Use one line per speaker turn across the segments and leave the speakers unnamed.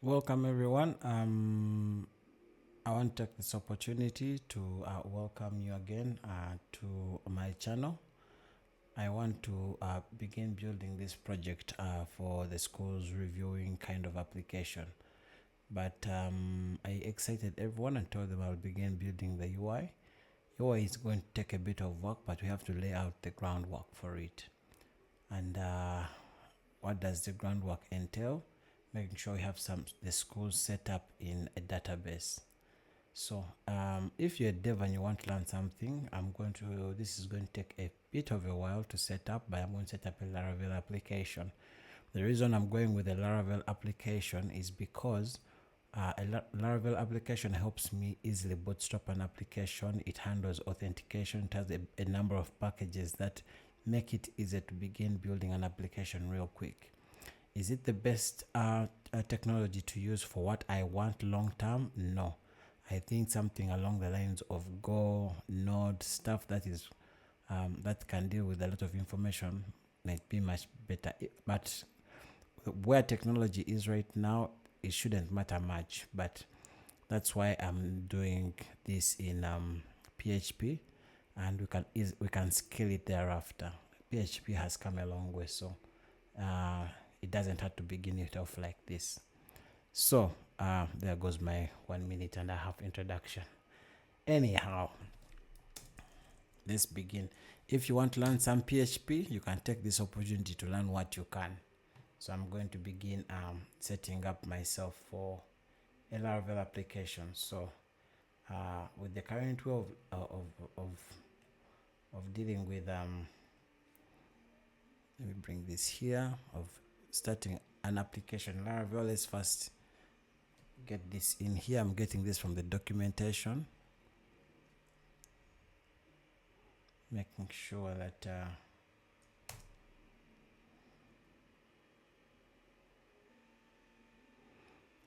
Welcome everyone. I want to take this opportunity to welcome you again to my channel. I want to begin building this project for the school's reviewing kind of application. But I excited everyone and told them I'll begin building the UI. UI is going to take a bit of work, but we have to lay out the groundwork for it. And what does the groundwork entail? Making sure we have the school set up in a database. So if you're a dev and you want to learn something, this is going to take a bit of a while to set up, but I'm going to set up a Laravel application. The reason I'm going with a Laravel application is because Laravel application helps me easily bootstrap an application. It handles authentication. It has a number of packages that make it easier to begin building an application real quick. Is it the best technology to use for what I want long term? No. I think something along the lines of Go, Node, stuff that is that can deal with a lot of information might be much better. But where technology is right now, it shouldn't matter much. But that's why I'm doing this in PHP, and we can scale it thereafter. PHP has come a long way, so it doesn't have to begin it off like this. So there goes my 1.5 minute introduction. Anyhow, let's begin. If you want to learn some PHP, you can take this opportunity to learn what you can. So I'm going to begin setting up myself for a Laravel application. So with the current way of dealing with let me bring this here, of starting an application Laravel, let's first get this in here. I'm getting this from the documentation, making sure that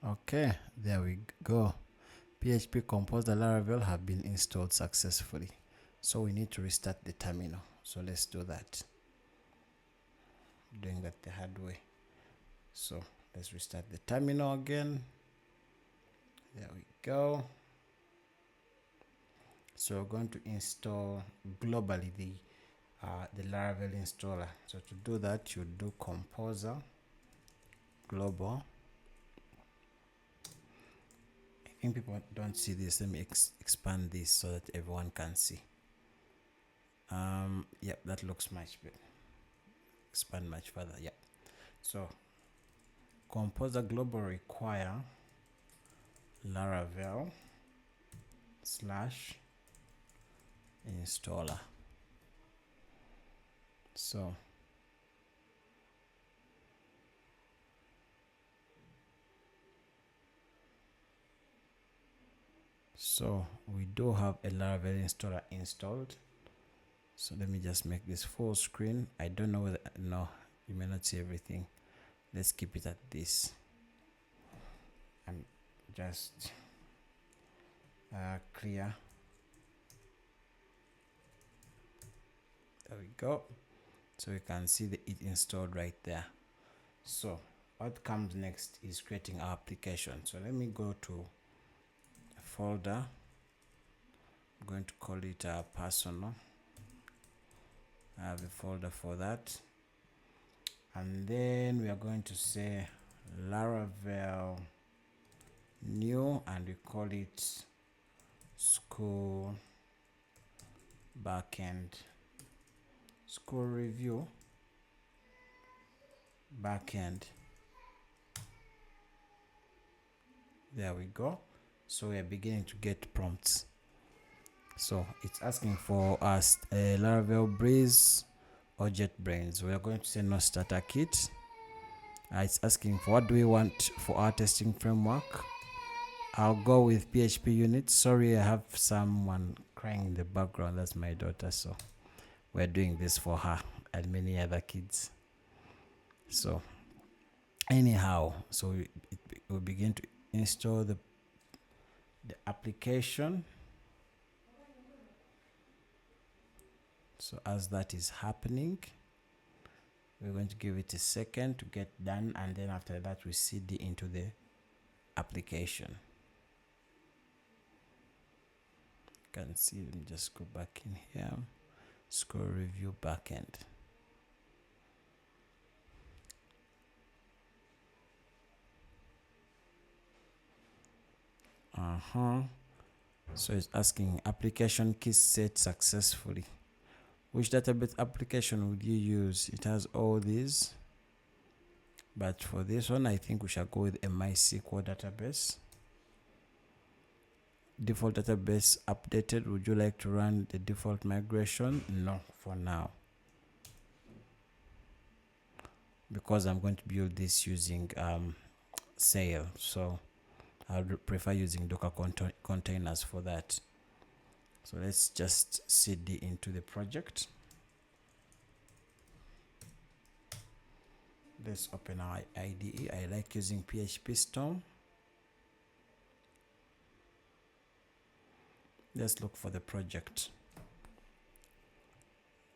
okay, there we go. PHP Composer Laravel have been installed successfully. So we need to restart the terminal. So let's do that. Doing that the hard way. So let's restart the terminal again. There we go. So we're going to install globally the Laravel installer. So to do that, you do Composer global. I think people don't see this. Let me expand this so that everyone can see. Yep, that looks much better. Expand much further. Yep. So Composer global require Laravel / installer. So we do have a Laravel installer installed. So let me just make this full screen. I don't know whether, no, you may not see everything. Let's keep it at this. And just clear. There we go. So you can see it installed right there. So what comes next is creating our application. So let me go to a folder. I'm going to call it personal. I have a folder for that. And then we are going to say Laravel new, and we call it school backend, school review backend. There we go. So we are beginning to get prompts. So it's asking for us a Laravel Breeze or JetBrains. We are going to say no starter kit. It's asking for what do we want for our testing framework. I'll go with PHP unit. Sorry, I have someone crying in the background. That's my daughter. So we're doing this for her and many other kids. So anyhow, so we begin to install the application. So as that is happening, we're going to give it a second to get done, and then after that we cd into the application. You can see, let me just go back in here, scroll review backend. So it's asking application key set successfully. Which database application would you use? It has all these, but for this one I think we shall go with a MySQL database. Default database updated. Would you like to run the default migration? No, for now, because I'm going to build this using Sail, so I would prefer using Docker containers for that. So let's just cd into the project. Let's open our IDE. I like using PHP Storm. Let's look for the project.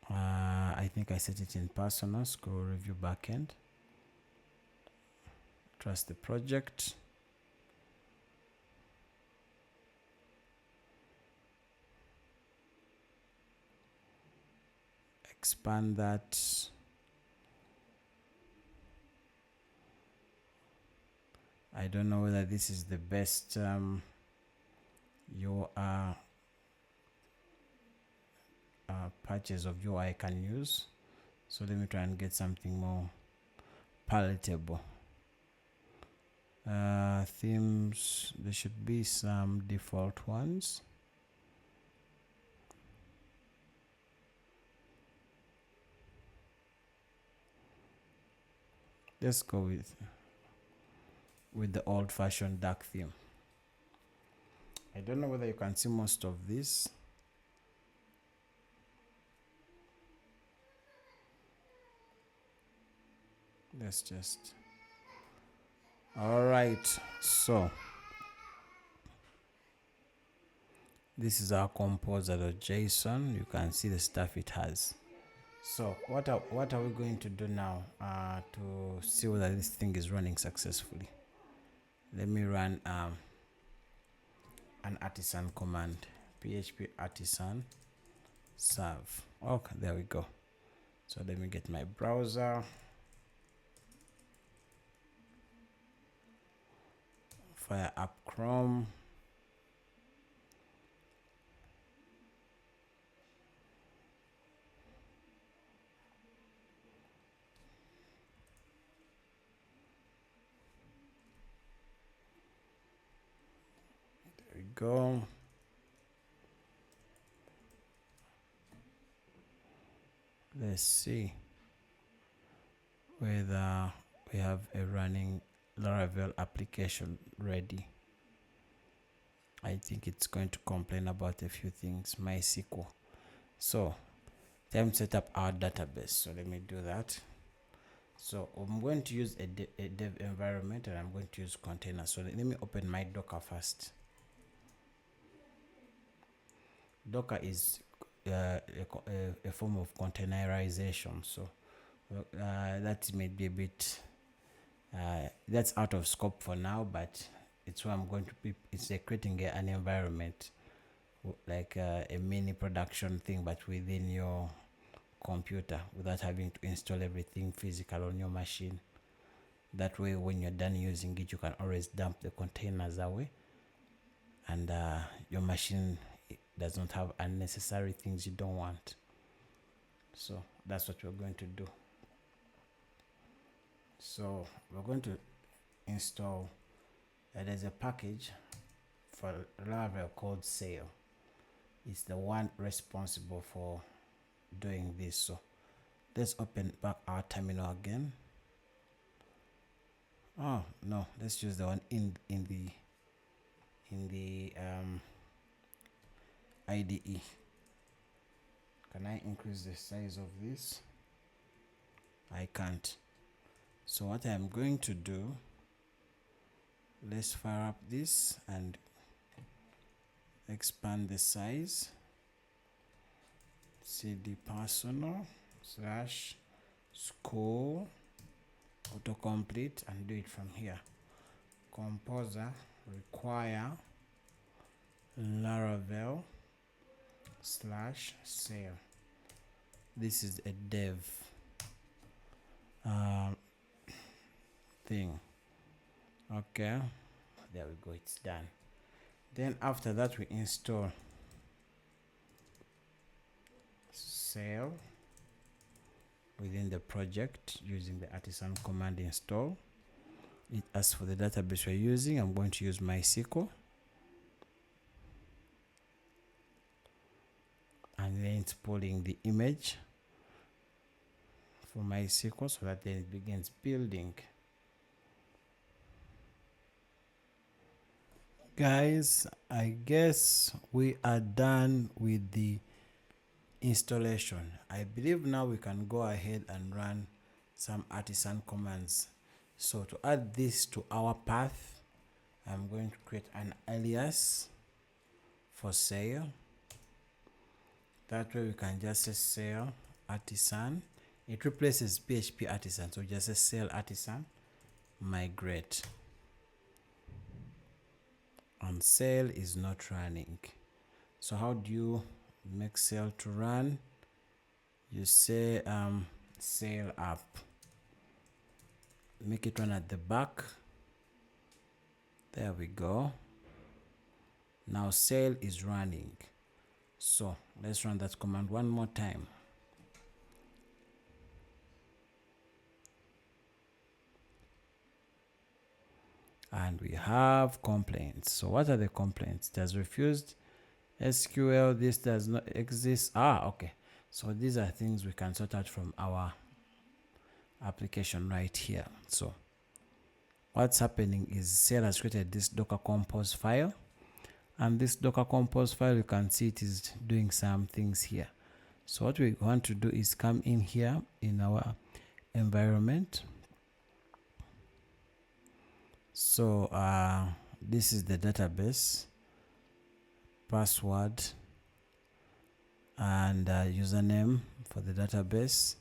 I think I set it in personal. Scroll review backend. Trust the project. Expand that. I don't know whether this is the best patches of UI I can use. So let me try and get something more palatable. Themes, there should be some default ones. Let's go with the old-fashioned dark theme. I don't know whether you can see most of this. Let's just, all right, so this is our composer.json. You can see the stuff it has. So what are we going to do now to see whether this thing is running successfully? Let me run an artisan command, php artisan serve. Okay, there we go. So let me get my browser, fire up Chrome. There we go. Let's see whether we have a running Laravel application ready. I think it's going to complain about a few things. MySQL. So time to set up our database. So let me do that. So I'm going to use a dev environment, and I'm going to use containers. So let me open my Docker first. Docker is a form of containerization. So that may be a bit that's out of scope for now, but it's what I'm going to be. It's creating an environment like a mini production thing, but within your computer, without having to install everything physical on your machine. That way, when you're done using it, you can always dump the containers away, and your machine does not have unnecessary things you don't want. So that's what we're going to do. So we're going to install, there's a package for Laravel called Sail. It's the one responsible for doing this. So let's open back our terminal again. Oh no, let's use the one in the IDE. Can I increase the size of this? I can't. So what I'm going to do, let's fire up this and expand the size. cd personal /school autocomplete and do it from here. composer require Laravel /sale. This is a dev thing. Okay, there we go, it's done. Then after that we install sale within the project using the artisan command install. It asks for the database we're using. I'm going to use MySQL, and then it's pulling the image for MySQL so that then it begins building. Guys, I guess we are done with the installation. I believe now we can go ahead and run some artisan commands. So to add this to our path, I'm going to create an alias for sale. That way we can just say sale artisan. It replaces PHP artisan, so just say sale artisan migrate. And sale is not running. So how do you make sale to run? You say sale up, make it run at the back. There we go. Now sale is running. So let's run that command one more time. And we have complaints. So what are the complaints? It has refused SQL, this does not exist. Okay, so these are things we can sort out from our application right here. So what's happening is Sale has created this Docker Compose file, and this Docker Compose file, you can see it is doing some things here. So what we want to do is come in here in our environment. So this is the database, password and username for the database.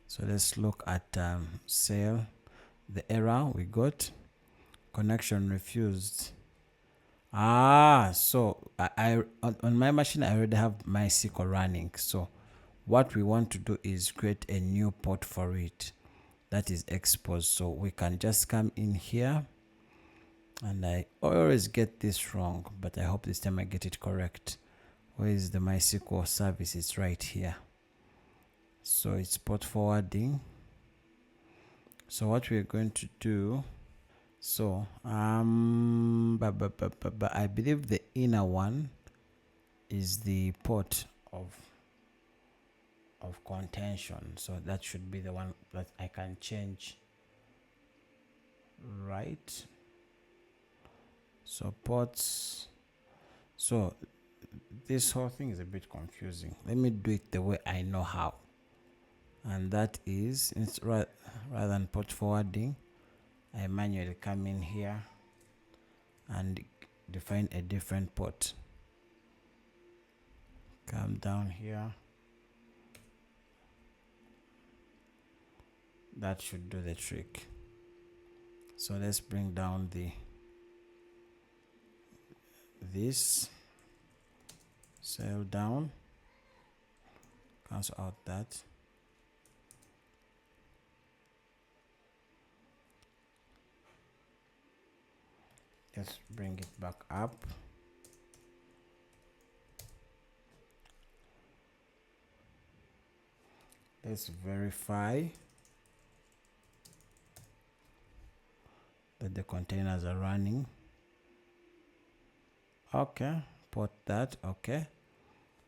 So let's look at sale. The error we got, connection refused. So I on my machine I already have MySQL running. So what we want to do is create a new port for it that is exposed. So we can just come in here, and I always get this wrong, but I hope this time I get it correct. Where is the MySQL service? It's right here. So it's port forwarding. So what we're going to do, so I believe the inner one is the port of contention. So that should be the one that I can change, right? So ports. So this whole thing is a bit confusing. Let me do it the way I know how, and that is, it's rather than port forwarding, I manually come in here and define a different port. Come down here. That should do the trick. So let's bring down this cell down, cancel out that. Let's bring it back up. Let's verify that the containers are running. Okay, put that. Okay,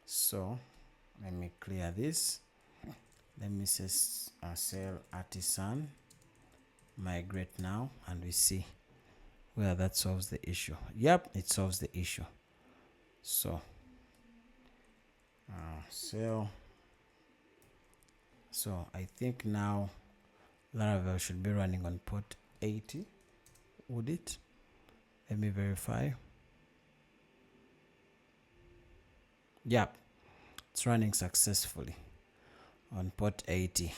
so let me clear this. Let me say sale artisan migrate now, and we see where that solves the issue. Yep, it solves the issue. So so I think now Laravel should be running on port 80. Would it? Let me verify. Yep, it's running successfully on port 80.